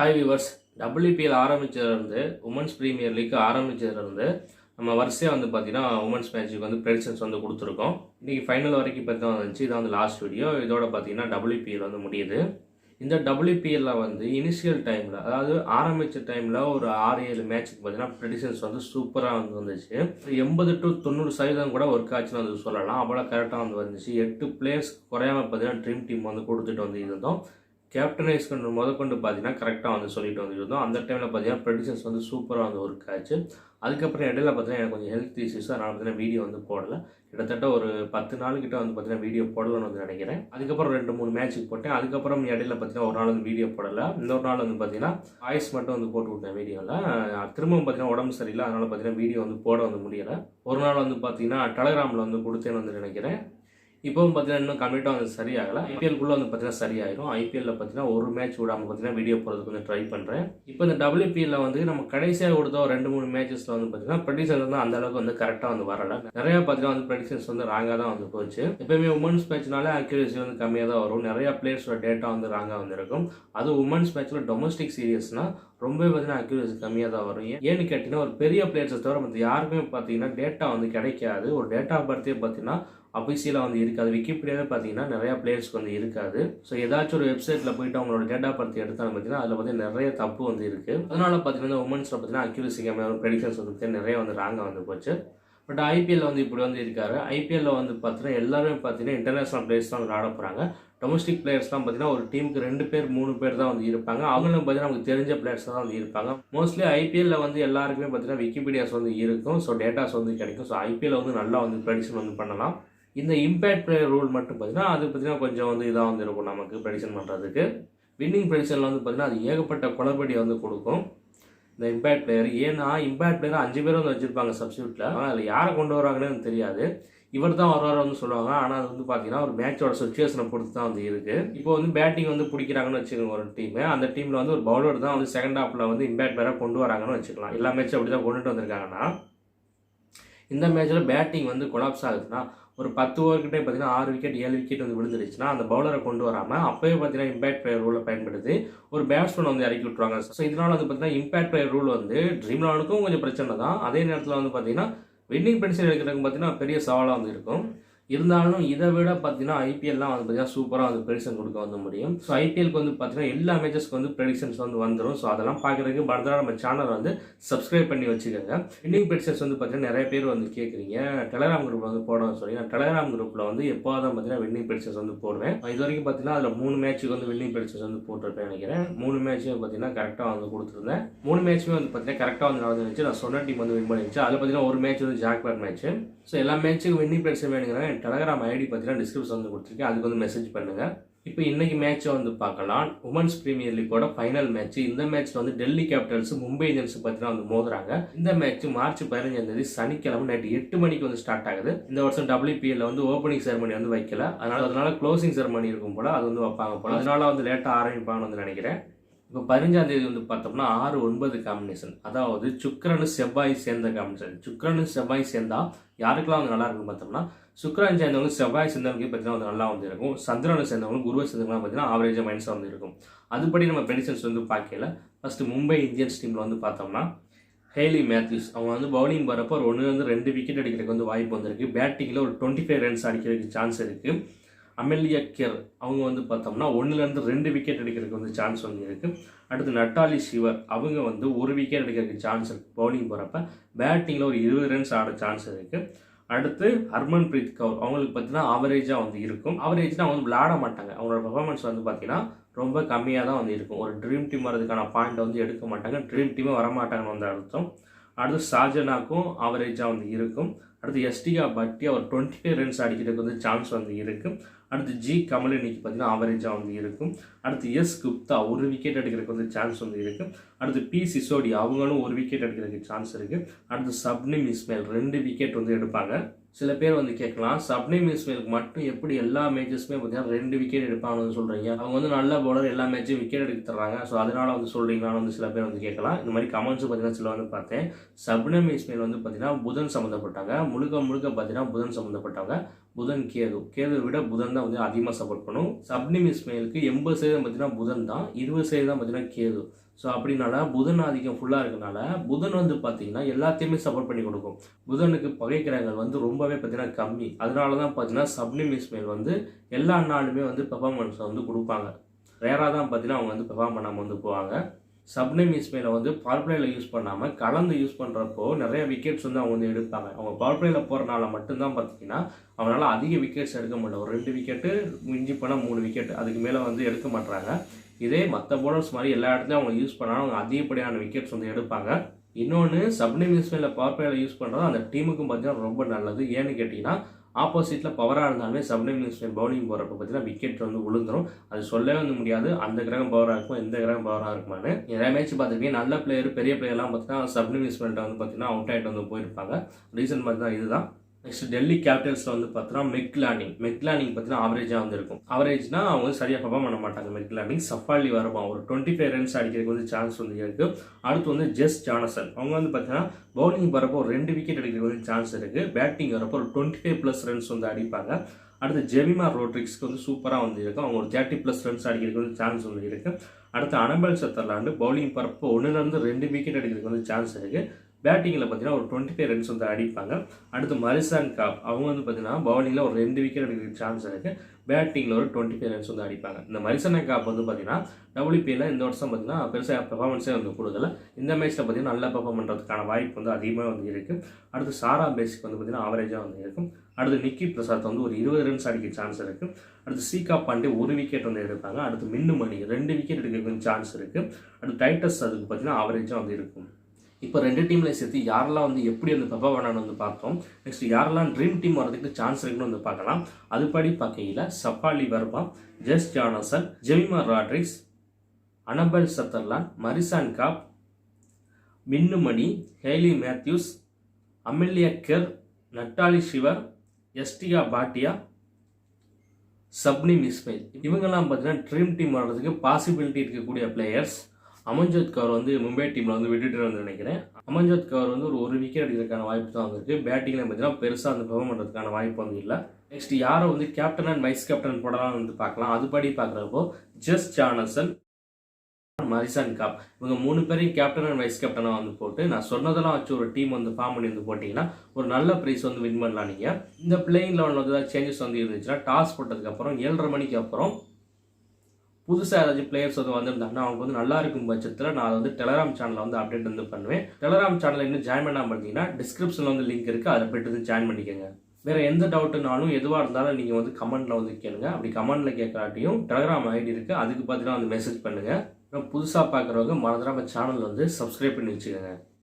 Hi viewers. WPL ஆரம்பிச்சதுலேருந்து women's premier league ஆரம்பிச்சதுலேருந்து நம்ம வரிசையாக பார்த்தீங்கன்னா உமன்ஸ் மேட்ச்சுக்கு ப்ரெடிக்ஷன்ஸ் கொடுத்துருக்கோம். இன்றைக்கி ஃபைனல் வரைக்கும் இப்போ தான் வந்துச்சு. இதான் லாஸ்ட் வீடியோ. இதோட பார்த்தீங்கன்னா WPL முடியுது. இந்த WPL இனிஷியல் டைமில், அதாவது ஆரம்பித்த டைமில் ஒரு 6-7 மேட்ச்சுக்கு பார்த்தீங்கன்னா ப்ரெடிக்ஷன்ஸ் சூப்பராக வந்துச்சு. 80 to 90% கூட ஒர்க் ஆச்சுன்னு சொல்லலாம். அவ்வளோ கரெக்டாக வந்துச்சு. 8 பிளேயர்ஸ் குறையாமல் பார்த்தீங்கன்னா ட்ரீம் டீம் கொடுத்துட்டு இருந்தோம். கேப்டனைஸ் முதற்கொண்டு பார்த்தீங்கன்னா கரெக்டாக சொல்லிட்டு வந்துருந்தோம். அந்த டைமில் பார்த்தீங்கன்னா ப்ரெடிக்ஷன்ஸ் சூப்பராக ஒர்க் ஆச்சு. அதுக்கப்புறம் இடையில பார்த்தீங்கன்னா எனக்கு கொஞ்சம் ஹெல்த் இஷ்யூஸ், அதனால் பார்த்தீங்கன்னா வீடியோ போடலை. கிட்டத்தட்ட ஒரு 10 நாளுக்கிட்ட பார்த்தீங்கன்னா வீடியோ போடலன்னு நினைக்கிறேன். அதுக்கப்புறம் 2-3 மேட்ச்சுக்கு போட்டேன். அதுக்கப்புறம் இடையில பார்த்தீங்கன்னா ஒரு நாள் வீடியோ போடலை. இன்னொரு நாள் பார்த்தீங்கன்னா வாய்ஸ் மட்டும் போட்டு விட்டேன் வீடியோவில். திரும்பவும் பார்த்தீங்கன்னா உடம்பு சரியில்லை, அதனால் பார்த்தீங்கன்னா வீடியோ போட முடியலை. ஒரு நாள் பார்த்தீங்கன்னா டெலகிராமில் கொடுத்தேன்னு நினைக்கிறேன். இப்போவும் பார்த்தீங்கன்னா இன்னும் கம்ப்ளீட்டாக சரியாகலை. ஐபிஎல்குள்ளே பார்த்தீங்கன்னா சரியாயிடும். ஐபிஎல்லில் பார்த்தீங்கன்னா ஒரு மேட்ச் விடாமல் பார்த்தீங்கன்னா வீடியோ போகிறதுக்கு ட்ரை பண்ணுறேன். இப்போ இந்த WPL நம்ம கடைசியாக கொடுத்த ஒரு 2-3 மேட்சஸில் பார்த்தீங்கன்னா ப்ரெடிக்ஷன்ஸ் அந்த அளவுக்கு கரெக்டாக வரலை. நிறையா பார்த்தீங்கன்னா ப்ரெடிக்ஷன்ஸ் ராங்காக தான் போச்சு. எப்போயுமே உமன்ஸ் மேட்ச்னாலே அக்யூரேசி கம்மியாக தான் வரும். நிறையா பிளேயர்ஸோட டேட்டா ராங்காக இருக்கும். அது உமன்ஸ் மேட்ச்சில் டொமஸ்டிக் சீரியஸ்னால் ரொம்பவே பார்த்தீங்கன்னா அக்யூரேசி கம்மியாக தான் வரும். ஏன்னு கேட்டிங்கன்னா ஒரு பெரிய பிளேயர்ஸை தவிர மற்ற யாருக்குமே பார்த்தீங்கன்னா டேட்டா கிடைக்காது. ஒரு டேட்டா பர்த்தே பார்த்தீங்கன்னா அஃபிஷியலாக இருக்காது. விக்கிபீடியாவே பார்த்தீங்கன்னா நிறையா பிளேயர்ஸ்க்கு இருக்காது. ஸோ ஏதாச்சும் ஒரு வெப்சைட்டில் போயிட்டு அவங்களோட டேட்டா பற்றி எடுத்தாலும் பார்த்தீங்கன்னா அதில் பார்த்தீங்கன்னா நிறைய தப்பு இருக்குது. அதனால பார்த்தீங்கன்னா உமன்ஸில் பார்த்தீங்கன்னா அக்யூரேசி கம்மியாக ப்ரெடிக்ஷன்ஸ் நிறைய ராங்காக போச்சு. பட் ஐபிஎல் இப்படி இருக்காரு. ஐபிஎல்ல பார்த்தீங்கன்னா எல்லாருமே பார்த்தீங்கன்னா இன்டர்நேஷனல் பிளேயர்ஸ் தான் ஆட போகிறாங்க. டொமஸ்டிக் பிளேயர்ஸ்லாம் பார்த்தீங்கன்னா ஒரு டீமுக்கு 2 பேர் 3 பேர் தான் இருப்பாங்க. அவங்களும் பார்த்தீங்கன்னா நமக்கு தெரிஞ்ச பிளேயர்ஸ் தான் இருப்பாங்க. மோஸ்ட்லி ஐபிஎல்ல எல்லாருக்குமே பார்த்தீங்கன்னா விக்கிபீடியாஸ் இருக்கும். ஸோ டேட்டாஸ் கிடைக்கும். ஸோ ஐபிஎல் நல்லா ப்ரெடிக்ஷன் பண்ணலாம். இந்த இம்பேக்ட் பிளேயர் ரூல் மட்டும் பார்த்தீங்கன்னா அது பார்த்தீங்கன்னா கொஞ்சம் இதாக இருக்கும் நமக்கு ப்ரெடிக்ஷன் பண்ணுறதுக்கு. வின்னிங் ப்ரெடிக்ஷனில் பார்த்தீங்கன்னா அது ஏகப்பட்ட குளறுபடி கொடுக்கும் இந்த இம்பேக்ட் பிளேயர். ஏன்னா இம்பேக்ட் பிளேயர் 5 பேர் வச்சுருப்பாங்க சப்ஸ்டியூட்டில். ஆனால் அதில் யாரை கொண்டு வராங்கன்னு தெரியாது. இவர் தான் வருவார் சொல்லுவாங்க. ஆனால் அது பார்த்தீங்கன்னா ஒரு மேட்சோட சுச்சுவேஷனை பொறுத்து தான் இருக்குது. இப்போ பேட்டிங் பிடிக்கிறாங்கன்னு வச்சுக்கோங்க ஒரு டீமு. அந்த டீமில் ஒரு பவுலர் தான் செகண்ட் ஹாஃபில் இம்பேக்ட் பிளேயராக கொண்டு வராங்கன்னு வச்சுக்கலாம். எல்லா மேட்சும் அப்படி தான் கொண்டுட்டு வந்திருக்காங்கன்னா இந்த மேட்ச்சில் பேட்டிங் கொலாப்ஸ் ஆகுதுன்னா ஒரு 10 ஓவர்கிட்டே பார்த்தீங்கன்னா 6 விக்கெட் 7 விக்கெட் விழுந்துருச்சுன்னா அந்த பவுலரை கொண்டு வராமல் அப்போயே பார்த்தீங்கன்னா இம்பேக்ட் பிளேயர் ரூலை பயன்படுத்தி ஒரு பேட்ஸ்மேன் இறக்கி விட்டுருவாங்க. ஸோ இதனால் பார்த்தீங்கன்னா இம்பேக்ட் பிளேயர் ரூல் ட்ரீம் 11க்கும் கொஞ்சம் பிரச்சனை தான். அதே நேரத்தில் பார்த்தீங்கன்னா வின்னிங் ப்ரெடிக்ஷன் எடுக்கிறதுக்கு பார்த்தீங்கன்னா பெரிய சவாலாக இருக்கும். இருந்தாலும் இதை விட பார்த்தீங்கன்னா ஐபிஎல்லாம் பார்த்தீங்கன்னா சூப்பராக ப்ரெடிக்ஷன் கொடுக்க முடியும். ஸோ ஐபிஎல்க்கு பார்த்தீங்கன்னா எல்லா மேட்சஸ்க்கு ப்ரெடிக்ஷன்ஸ் வந்துடும். ஸோ அதெல்லாம் பார்க்குறதுக்கு பரதா நம்ம சேனல் சப்ஸ்கிரைப் பண்ணி வச்சுக்கோங்க. வின்னிங் ப்ரெடிக்ஷன்ஸ் பார்த்தீங்கன்னா நிறைய பேர் கேட்குறீங்க. டெலகிராம் குரூப்பில் போடணும்னு சொல்லி நான் டெலகிராம் குரூப்பில் எப்போதான் பார்த்தீங்கன்னா வின்னிங் ப்ரெடிக்ஷன்ஸ் போடுவேன். இது வரைக்கும் பார்த்தீங்கன்னா அதில் 3 மேட்ச்சுக்கு வின்னிங் ப்ரெடிக்ஷன்ஸ் போட்டிருப்பேன் நினைக்கிறேன். 3 மேட்ச்சும் பார்த்தீங்கன்னா கரெக்டாக கொடுத்துருந்தேன். 3 மேட்ச்சுமே பார்த்தீங்கன்னா கரெக்டாக நடந்துருந்துச்சு. நான் சொன்ன டீம் வின் பண்ணிருச்சு. அதில் பார்த்தீங்கன்னா ஒரு மேட்ச் ஜாக்பாட் மேட்ச். ஸோ எல்லா மேட்ச்சுக்கும் வின்னிங் ப்ரெடிக்ஷன் வேணுங்கிறேன். டெலகிராம் ஐடி பார்த்தீங்கன்னா டிஸ்கிரிப்ஷன் கொடுத்துருக்கேன். அதுக்கு மெசேஜ் பண்ணுங்கள். இப்போ இன்றைக்கி மேட்ச்சை பார்க்கலாம். உமன்ஸ் ப்ரீமியர் லீக்கோட ஃபைனல் மேட்ச். இந்த மேட்ச்சில் டெல்லி கேபிட்டல்ஸ் மும்பை இந்தியன்ஸ் பார்த்தீங்கன்னா மோதுறாங்க. இந்த மேட்ச் மார்ச் 15 சனிக்கிழமை நைட்டு 8 மணிக்கு ஸ்டார்ட் ஆகுது. இந்த வருஷம் WPL ஓப்பனிங் செரமனி வைக்கல. அதனால க்ளோசிங் செரமனி இருக்கும் போல அது வைப்பாங்க போல. அதனால லேட்டாக ஆரம்பிப்பாங்கன்னு நினைக்கிறேன். இப்போ 15ஆம் தேதி பார்த்தோம்னா 6-9 காம்பினேஷன், அதாவது சுக்கிரனு செவ்வாய் சேர்ந்த காம்பினேஷன். சுக்கிரனு செவ்வாய் சேர்ந்தா யாருக்கெல்லாம் நல்லா இருக்குன்னு பார்த்தோம்னா சுக்கிரன் சேர்ந்தவங்க செவ்வாய் சேர்ந்தவங்க பார்த்தீங்கன்னா நல்லா இருக்கும். சந்திரனை சேர்ந்தவங்க குருவை சேர்ந்தவங்க பார்த்தீங்கன்னா ஆவரேஜாக மைனஸாக இருக்கும். அதுபடி நம்ம ப்ரெடிக்ஷன்ஸ் பார்க்கல. ஃபர்ஸ்ட் மும்பை இந்தியன்ஸ் டீமில் பார்த்தோம்னா ஹேலி மேத்யூஸ் அவங்க பவுலிங் வரப்போ ஒரு 1-2 விக்கெட் அடிக்கிறதுக்கு வாய்ப்பு வந்திருக்கு. பேட்டிங்கில் ஒரு 25 ரன்ஸ் அடிக்கிறதுக்கு சான்ஸ் இருக்குது. அமெலியா கேர் அவங்க பார்த்தோம்னா 1-2 விக்கெட் எடுக்கிறதுக்கு சான்ஸ் இருக்குது. அடுத்து நட்டாலி ஷிவர் அவங்க 1 விக்கெட் எடுக்கிறதுக்கு சான்ஸ் இருக்குது. பவுலிங் போகிறப்ப பேட்டிங்கில் ஒரு 20 ரன்ஸ் ஆட சான்ஸ் இருக்குது. அடுத்து ஹர்மன்பிரீத் கவுர் அவங்களுக்கு பார்த்தீங்கன்னா ஆவரேஜாக இருக்கும். ஆவரேஜ்னா அவங்க விளையாட மாட்டாங்க. அவங்களோட பர்ஃபார்மன்ஸ் பார்த்தீங்கன்னா ரொம்ப கம்மியாக தான் இருக்கும். ஒரு ட்ரீம் டீம் வரதுக்கான பாயிண்ட் எடுக்க மாட்டாங்க. ட்ரீம் டீமே வரமாட்டாங்கன்னு அர்த்தம். அடுத்து ஷாஜனாக்கும் ஆவரேஜாக இருக்கும். அடுத்து எஸ்டிகா பட்டியா ஒரு 25 ரன்ஸ் அடிக்கிறதுக்கு சான்ஸ் இருக்குது. அடுத்து ஜி கமல் இன்னைக்கு பார்த்தீங்கன்னா ஆவரேஜாக இருக்கும். அடுத்து எஸ் குப்தா 1 விக்கெட் எடுக்கிறதுக்கு சான்ஸ் இருக்குது. அடுத்து பி சிசோடி அவங்களும் 1 விக்கெட் எடுக்கிறதுக்கு சான்ஸ் இருக்குது. அடுத்து சப்னிம் இஸ்மாயில் 2 விக்கெட் எடுப்பாங்க. சில பேர் கேட்கலாம், சப்னிம் இஸ்மாயிலுக்கு மட்டும் எப்படி எல்லா மேட்சஸுமே பார்த்தீங்கன்னா 2 விக்கெட் எடுப்பாங்கன்னு சொல்கிறீங்க? அவங்க நல்ல பவுலர், எல்லா மேட்சும் விக்கெட் எடுக்க தர்றாங்க. ஸோ அதனால சொல்கிறீங்களான்னு சில பேர் கேட்கலாம். இந்த மாதிரி கமெண்ட்ஸும் பார்த்தீங்கன்னா சில பார்த்தேன். சப்னிம் இஸ்மாயில் பார்த்தீங்கன்னா புதன் சம்மந்தப்பட்டாங்க. முழுக்க பார்த்தீங்கன்னா புதன் சம்மந்தப்பட்டவங்க. புதன் கேதுவை விட புதன் தான் வந்து அதிகமாக சப்போர்ட் பண்ணும். சப்னிம் இஸ்மாயிலுக்கு 80% பார்த்தீங்கன்னா புதன் தான், 20% பார்த்தீங்கன்னா கேது. ஸோ அப்படின்னால புதன் ஆதிக்கம் ஃபுல்லாக இருக்கனால புதன் வந்து பார்த்தீங்கன்னா எல்லாத்தையுமே சப்போர்ட் பண்ணி கொடுக்கும். புதனுக்கு பகை கிரகங்கள் வந்து ரொம்பவே பார்த்தீங்கன்னா கம்மி. அதனால தான் பார்த்தீங்கன்னா சப்னிம் இஸ்மாயில் வந்து எல்லா நாளுமே வந்து பெர்ஃபார்மன்ஸை வந்து கொடுப்பாங்க. ரேராக தான் பார்த்தீங்கன்னா அவங்க வந்து பெர்ஃபார்ம் பண்ணாமல் வந்து போவாங்க. சப்னிம் இஸ்மாயிலை வந்து பவர் பிளேயில் யூஸ் பண்ணாமல் கலந்து யூஸ் பண்ணுறப்போ நிறைய விக்கெட்ஸ் வந்து அவங்க வந்து எடுப்பாங்க. அவங்க பவர் பிளேயில் போகிறனால மட்டும்தான் பார்த்தீங்கன்னா அவங்களால அதிக விக்கெட்ஸ் எடுக்க முடியல. ஒரு 2 விக்கெட்டு, மிஞ்சி போனால் 3 விக்கெட், அதுக்கு மேலே வந்து எடுக்க மாட்டாங்க. இதே மற்ற பவுலர்ஸ் மாதிரி எல்லா இடத்துலையும் அவங்க யூஸ் பண்ணாலும் அவங்க அதிகப்படியான விக்கெட்ஸ் வந்து எடுப்பாங்க. இன்னொன்று சப்னிம் இஸ்மாயிலை பவர் பிளேயில் யூஸ் பண்ணுறது அந்த டீமுக்கும் பார்த்தீங்கன்னா ரொம்ப நல்லது. ஏன்னு கேட்டிங்கன்னா ஆப்போசிட்டில் பவராக இருந்தாலுமே சப்னிம் இஸ்மாயில் பவுலிங் போகிறப்ப பார்த்தீங்கன்னா விக்கெட் வந்து விழுந்துடும். அது சொல்லவே வந்து முடியாது அந்த கிரகம் பவராக இருக்கும், எந்த கிரகம் பவராக இருக்குமான்னு. நிறைய மேட்ச் பார்த்துருக்கீங்க, நல்ல பிளேயர் பெரிய பிளேயர்லாம் பார்த்தீங்கன்னா சப்னிம் இஸ்மாயில்கிட்ட வந்து பார்த்தீங்கன்னா அவுட் ஆகிட்டு வந்து போயிருப்பாங்க. ரீசன் பார்த்தீங்கன்னா இதுதான். நெக்ஸ்ட் டெல்லி கேபிட்டல்ஸில் வந்து பார்த்தீங்கன்னா மெக்லானிங் பார்த்தீங்கன்னா ஆவரேஜாக வந்து இருக்கும். ஆவரேஜ்னா அவங்க வந்து சரியாக பெர்ஃபார்ம் பண்ண மாட்டாங்க. மெக்லானிங் சஃபாலி வரப்போம், ஒரு 25 ரன்ஸ் அடிக்கிறதுக்கு வந்து சான்ஸ் வந்து இருக்குது. அடுத்து வந்து ஜெஸ் ஜானசன், அவங்க வந்து பார்த்தீங்கன்னா பவுலிங் வரப்போ ஒரு 2 விக்கெட் அடிக்கிறதுக்கு வந்து சான்ஸ் இருக்குது. பேட்டிங் வரப்போ ஒரு 25+ ரன்ஸ் வந்து அடிப்பாங்க. அடுத்து ஜெமிமா ரோட்ரிக்ஸ்க்கு வந்து சூப்பராக வந்து இருக்கும், அவங்க ஒரு 30+ ரன்ஸ் அடிக்கிறதுக்கு வந்து சான்ஸ் வந்து இருக்குது. அடுத்து அனபல் சதர்லாண்டு பவுலிங் வரப்போ 1-2 விக்கெட் அடிக்கிறதுக்கு வந்து சான்ஸ் இருக்குது. பேட்டிங்கில் பார்த்தீங்கன்னா ஒரு 25 ரன்ஸ் வந்து அடிப்பாங்க. அடுத்து மரிசான் காப், அவங்க வந்து பார்த்தீங்கன்னா பவுலிங்கில் ஒரு 2 விக்கெட் அடிக்கிறதுக்கு சான்ஸ் இருக்குது. பேட்டிங்கில் ஒரு 25 ரன்ஸ் வந்து அடிப்பாங்க. இந்த மரிசான் காப் வந்து பார்த்தீங்கன்னா WPL இந்த வருஷம் பார்த்தீங்கன்னா பெருசாக பெர்ஃபார்மன்ஸே வந்து கொடுக்கல. இந்த மேட்ச்சில் பார்த்தீங்கன்னா நல்லா பெர்ஃபார்ம் பண்ணுறதுக்கான வாய்ப்பு வந்து அதிகமாக வந்து இருக்குது. அடுத்து சாரா பேசிக் வந்து பார்த்தீங்கன்னா ஆவரேஜாக வந்து இருக்கும். அடுத்து நிக்கி பிரசாத் வந்து ஒரு 20 ரன்ஸ் அடிக்க சான்ஸ் இருக்குது. அடுத்து சீகா பாண்டே 1 விக்கெட் வந்து எடுப்பாங்க. அடுத்து மின்னு மணி 2 விக்கெட் எடுக்கிறதுக்கு சான்ஸ் இருக்குது. அடுத்து டைட்டஸ் அதுக்கு பார்த்தீங்கன்னா ஆவரேஜாக வந்து இருக்கும். இப்போ 2 டீமில் சேர்த்து யாரெல்லாம் வந்து எப்படி வந்து பெர்ஃபார்ம் பண்ணணும்னு வந்து பார்த்தோம். நெக்ஸ்ட் யாரெல்லாம் ட்ரீம் டீம் வரதுக்கு சான்ஸ் இருக்குன்னு வந்து பார்க்கலாம். அதுபடி பார்க்கையில் Shafali Verma, Jess Jonassen, Jemimah Rodrigues, Annabel Sutherland, Marizanne Kapp, Minnu Mani, Hayley Matthews, Amelia Kerr, Natalie Sciver, Yastika Bhatia, Shabnim Ismail, இவங்கெல்லாம் பார்த்தீங்கன்னா ட்ரீம் டீம் வர்றதுக்கு பாசிபிலிட்டி இருக்கக்கூடிய பிளேயர்ஸ். அமன்ஜோத் கவுர் வந்து மும்பை டீமில் வந்து விட்டுட்டு வந்து நினைக்கிறேன். அமன்ஜோத் கவுர் வந்து ஒரு விக்கெட் அடிக்கிறதுக்கான வாய்ப்பு தான் வந்துருக்கு. பேட்டிங்கில் பார்த்தீங்கன்னா பெருசாக வந்து பெர்ஃபார்ம் பண்ணுறதுக்கான வாய்ப்பு வந்து இல்லை. நெக்ஸ்ட் யாரை வந்து கேப்டன் அண்ட் வைஸ் கேப்டன் போடலாம் வந்து பார்க்கலாம். அதுபடி பார்க்குறப்போ ஜெஸ் ஜானசன், மரிசான் காப், இவங்க 3 பேரையும் கேப்டன் அண்ட் வைஸ் கேப்டனாக வந்து போட்டு நான் சொன்னதெல்லாம் வச்சு ஒரு டீம் வந்து ஃபார்ம் பண்ணி வந்து போட்டிங்கன்னா ஒரு நல்ல ப்ரைஸ் வந்து வின் பண்ணலாம். நீங்கள் இந்த பிளேயிங் லெவலில் வந்து ஏதாவது சேஞ்சஸ் வந்து இருந்துச்சுன்னா டாஸ் போட்டதுக்கப்புறம் 7:30 மணிக்கு அப்புறம் புதுசாக ஏதாச்சும் பிளேயர்ஸ் வந்து வந்திருந்தாங்கன்னா அவங்க வந்து நல்லா இருக்கும் பட்சத்தில் நான் வந்து டெலகிராம் சேனலில் வந்து அப்டேட் வந்து பண்ணுவேன். டெலகிராம் சேனலில் இன்னும் ஜாயின் பண்ணாமல் பார்த்தீங்கன்னா டிஸ்கிரிப்ஷனில் வந்து லிங்க் இருக்குது, அதை போய்ட்டு வந்து ஜாயின் பண்ணிக்கோங்க. வேறு எந்த டவுட்டுனாலும் எதுவாக இருந்தாலும் நீங்கள் வந்து கமெண்ட்டில் வந்து கேளுங்க. அப்படி கமெண்ட்டில் கேட்கறாட்டியும் டெலகிராம் ஐடி இருக்குது, அதுக்கு பார்த்தீங்கன்னா வந்து மெசேஜ் பண்ணுங்கள். புதுசாக பார்க்குறவங்க மறந்துடாம சேனல் வந்து சப்ஸ்கிரைப் பண்ணி வச்சுக்கோங்க.